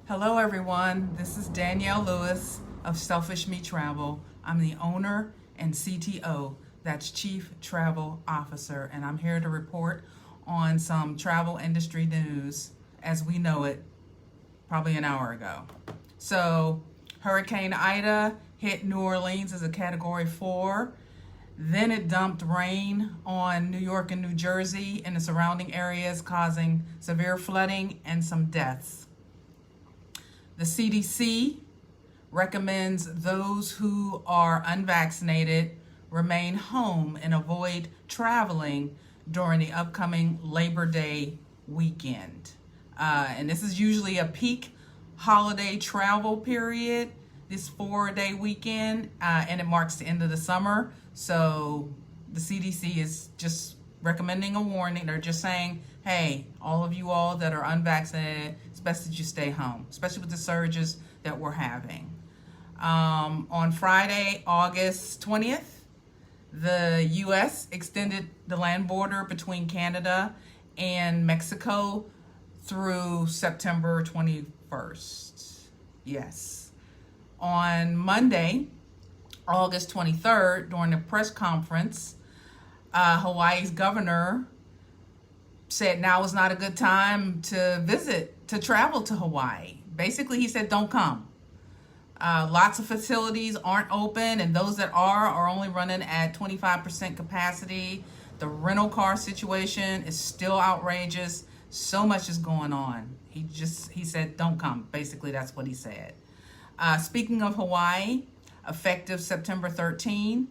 Hello everyone, this is Danielle Lewis of Selfish Me Travel. I'm the owner and CTO, that's Chief Travel Officer, and I'm here to report on some travel industry news as we know it probably an hour ago. So, Hurricane Ida hit New Orleans as a Category 4. Then it dumped rain on New York and New Jersey and the surrounding areas, causing severe flooding and some deaths. The CDC recommends those who are unvaccinated remain home and avoid traveling during the upcoming Labor Day weekend. And this is usually a peak holiday travel period, this 4-day weekend, and it marks the end of the summer. So the CDC is just recommending a warning. They're just saying, hey, all of you all that are unvaccinated, it's best that you stay home, especially with the surges that we're having. On Friday, August 20th, the U.S. extended the land border between Canada and Mexico through September 21st. Yes. On Monday, August 23rd, during the press conference, Hawaii's governor said now is not a good time to travel to Hawaii. Basically, he said, don't come. Lots of facilities aren't open, and those that are only running at 25% capacity. The rental car situation is still outrageous. So much is going on. He said, don't come. Basically, that's what he said. Speaking of Hawaii, effective September 13,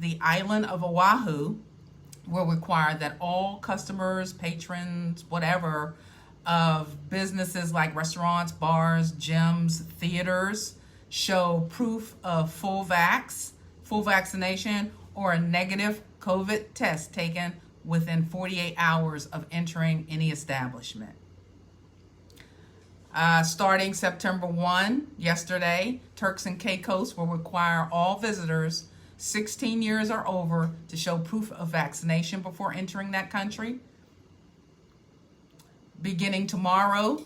the island of Oahu will require that all customers, patrons, whatever, of businesses like restaurants, bars, gyms, theaters, show proof of full vaccination, or a negative COVID test taken within 48 hours of entering any establishment. Starting September 1, yesterday, Turks and Caicos will require all visitors 16 years or over to show proof of vaccination before entering that country. Beginning tomorrow,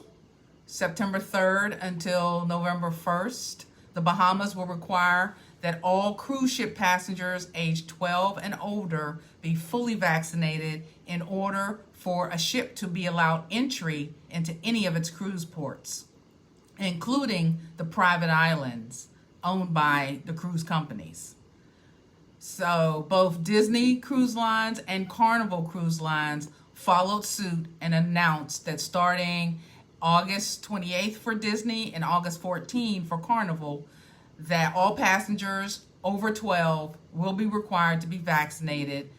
September 3rd until November 1st, the Bahamas will require that all cruise ship passengers aged 12 and older be fully vaccinated in order for a ship to be allowed entry into any of its cruise ports, including the private islands owned by the cruise companies. So both Disney Cruise Lines and Carnival Cruise Lines followed suit and announced that starting August 28th for Disney and August 14th for Carnival, that all passengers over 12 will be required to be vaccinated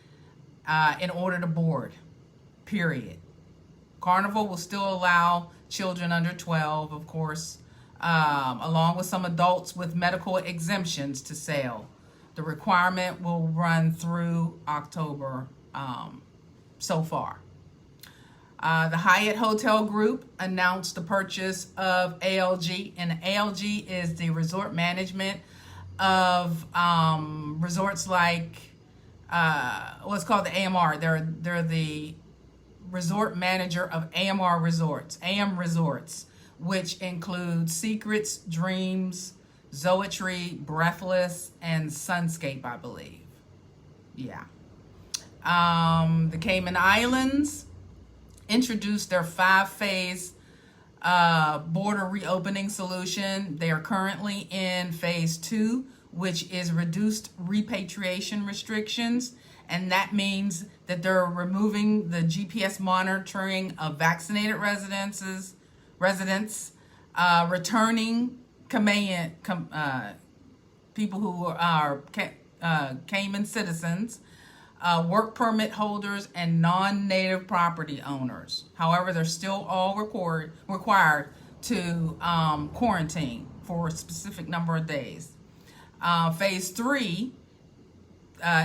in order to board, period. Carnival will still allow children under 12, of course, along with some adults with medical exemptions to sail. The requirement will run through October so far. The Hyatt Hotel Group announced the purchase of ALG, and ALG is the resort management of resorts like what's called the AMR. They're the resort manager of AMR Resorts, AM Resorts, which includes Secrets, Dreams, Zoetry, Breathless, and Sunscape, I believe. Yeah. The Cayman Islands introduced their 5-phase border reopening solution. They are currently in phase 2, which is reduced repatriation restrictions. And that means that they're removing the GPS monitoring of vaccinated residents, returning people who are Cayman citizens, work permit holders, and non-native property owners. However, they're still all required to quarantine for a specific number of days. Phase 3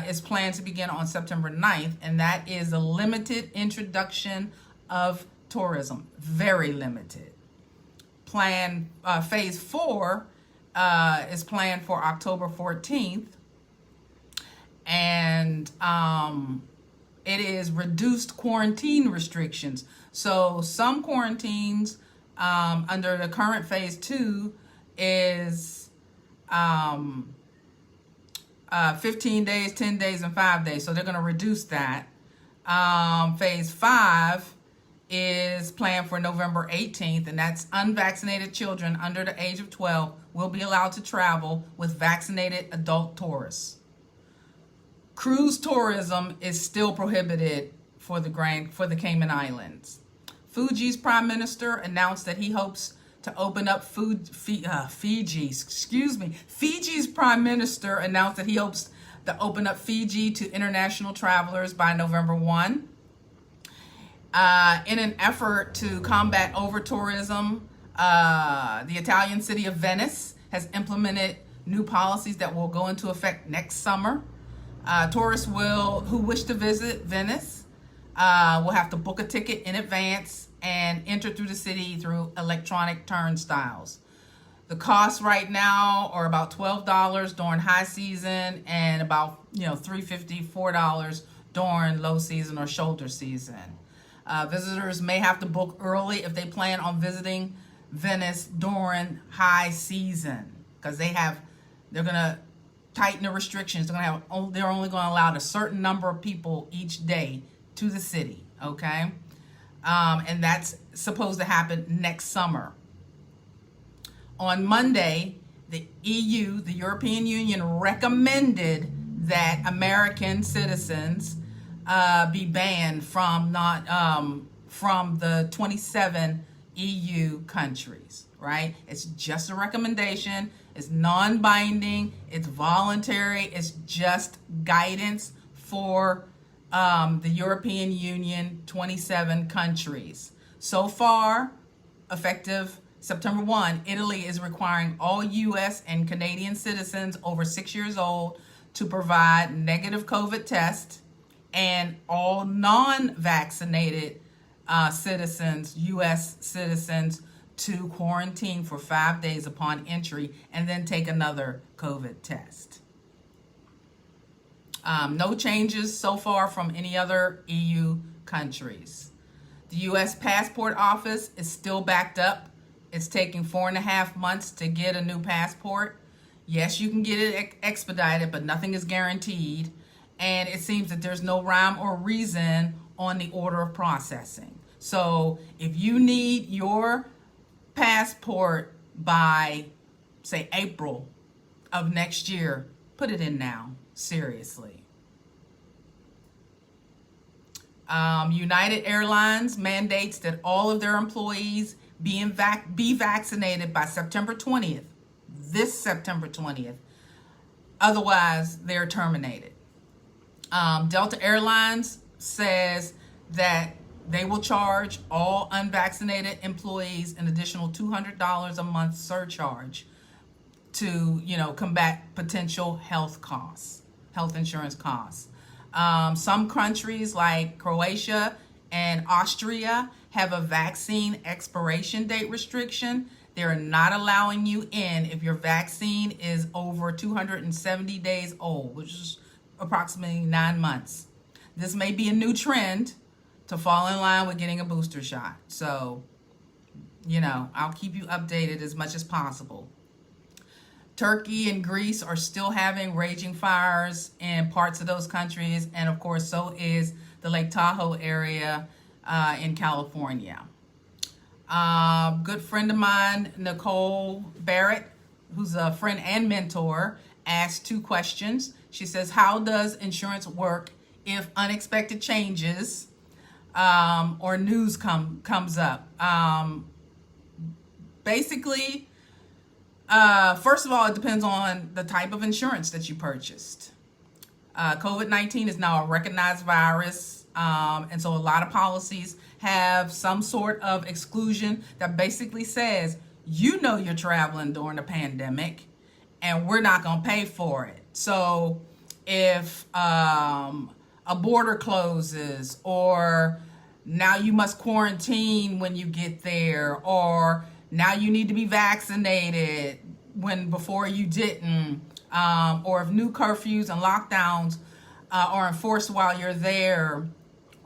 is planned to begin on September 9th, and that is a limited introduction of tourism, very limited. Phase 4 is planned for October 14th, and it is reduced quarantine restrictions. So some quarantines under the current phase 2 is 15 days, 10 days, and 5 days. So they're going to reduce that. Phase 5 is planned for November 18th, and that's unvaccinated children under the age of 12 will be allowed to travel with vaccinated adult tourists. Cruise tourism is still prohibited for the Cayman Islands. Fiji's prime minister announced that he hopes to open up Fiji's prime minister announced that he hopes to open up Fiji to international travelers by November 1. In an effort to combat over-tourism, the Italian city of Venice has implemented new policies that will go into effect next summer. Tourists who wish to visit Venice will have to book a ticket in advance and enter through the city through electronic turnstiles. The costs right now are about $12 during high season and about $3.50, $4 during low season or shoulder season. Visitors may have to book early if they plan on visiting Venice during high season, because they're going to tighten the restrictions. They're only going to allow a certain number of people each day to the city. Okay, and that's supposed to happen next summer. On Monday, the EU, the European Union, recommended that American citizens be banned from the 27 EU countries, right? It's just a recommendation. It's non-binding. It's voluntary. It's just guidance for the European Union 27 countries. So far, effective September 1, Italy is requiring all U.S. and Canadian citizens over 6 years old to provide negative COVID tests, and all non-vaccinated citizens, U.S. citizens, to quarantine for 5 days upon entry and then take another COVID test. No changes so far from any other EU countries. The U.S. Passport Office is still backed up. It's taking 4.5 months to get a new passport. Yes, you can get it expedited, but nothing is guaranteed. And it seems that there's no rhyme or reason on the order of processing. So if you need your passport by, say, April of next year, put it in now. Seriously. United Airlines mandates that all of their employees be vaccinated by September 20th, this September 20th. Otherwise, they're terminated. Delta Airlines says that they will charge all unvaccinated employees an additional $200 a month surcharge to, combat potential health insurance costs. Some countries like Croatia and Austria have a vaccine expiration date restriction. They're not allowing you in if your vaccine is over 270 days old, which is approximately 9 months. This may be a new trend to fall in line with getting a booster shot. So, I'll keep you updated as much as possible. Turkey and Greece are still having raging fires in parts of those countries. And of course, so is the Lake Tahoe area in California. Good friend of mine, Nicole Barrett, who's a friend and mentor, asked 2 questions. She says, how does insurance work if unexpected changes or news comes up? Basically, first of all, it depends on the type of insurance that you purchased. COVID-19 is now a recognized virus, and so a lot of policies have some sort of exclusion that basically says, you're traveling during the pandemic, and we're not going to pay for it. So if a border closes, or now you must quarantine when you get there, or now you need to be vaccinated when before you didn't, or if new curfews and lockdowns are enforced while you're there,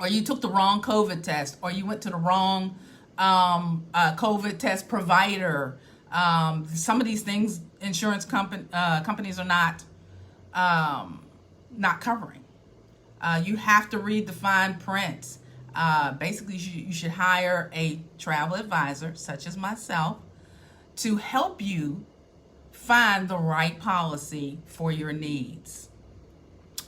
or you took the wrong COVID test, or you went to the wrong COVID test provider. Some of these things insurance companies are not covering. You have to read the fine print. Basically, you should hire a travel advisor, such as myself, to help you find the right policy for your needs.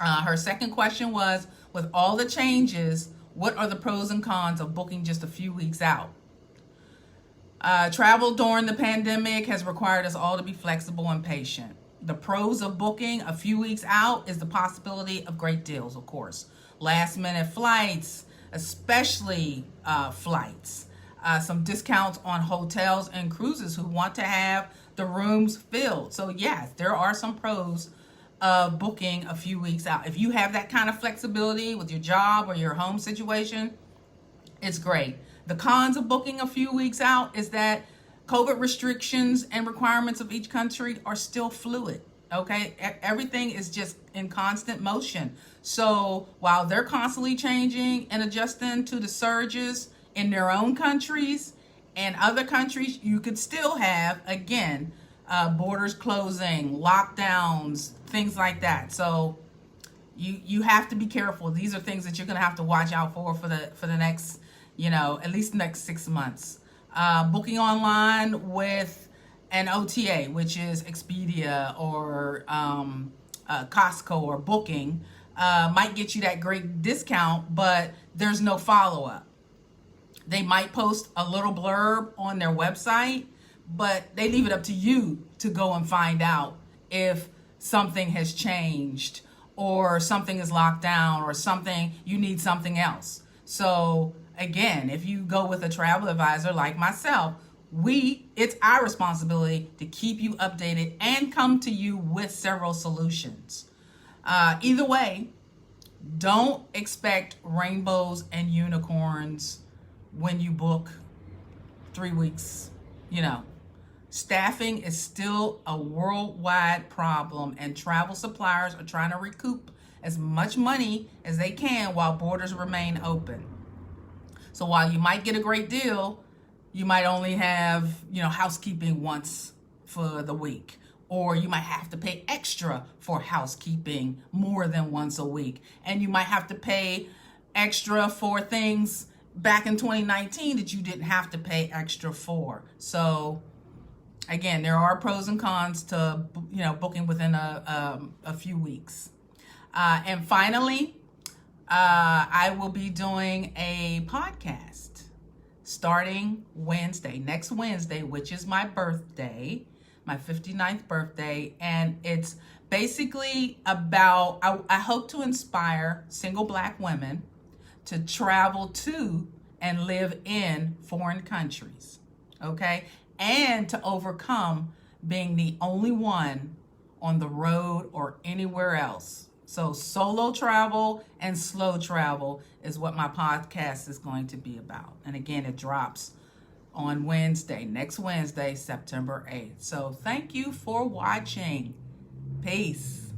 Her second question was, with all the changes, what are the pros and cons of booking just a few weeks out? Travel during the pandemic has required us all to be flexible and patient. The pros of booking a few weeks out is the possibility of great deals, of course. Last minute flights, especially flights. Some discounts on hotels and cruises who want to have the rooms filled. So yes, there are some pros of booking a few weeks out. If you have that kind of flexibility with your job or your home situation, it's great. The cons of booking a few weeks out is that COVID restrictions and requirements of each country are still fluid, okay? Everything is just in constant motion. So while they're constantly changing and adjusting to the surges in their own countries and other countries, you could still have, again, borders closing, lockdowns, things like that. So you have to be careful. These are things that you're going to have to watch out for the next, at least the next 6 months. Booking online with an OTA, which is Expedia or Costco or Booking, might get you that great discount, but there's no follow-up. They might post a little blurb on their website, but they leave it up to you to go and find out if something has changed or something is locked down or you need something else. So again, if you go with a travel advisor like myself, it's our responsibility to keep you updated and come to you with several solutions. Either way, don't expect rainbows and unicorns when you book 3 weeks. Staffing is still a worldwide problem, and travel suppliers are trying to recoup as much money as they can while borders remain open. So while you might get a great deal, you might only have, housekeeping once for the week, or you might have to pay extra for housekeeping more than once a week. And you might have to pay extra for things back in 2019 that you didn't have to pay extra for. So again, there are pros and cons to, booking within a few weeks. And finally, I will be doing a podcast starting next Wednesday, which is my birthday, my 59th birthday. And it's basically about, I hope to inspire single Black women to travel to and live in foreign countries, okay? And to overcome being the only one on the road or anywhere else. So solo travel and slow travel is what my podcast is going to be about. And again, it drops on next Wednesday, September 8th. So thank you for watching. Peace.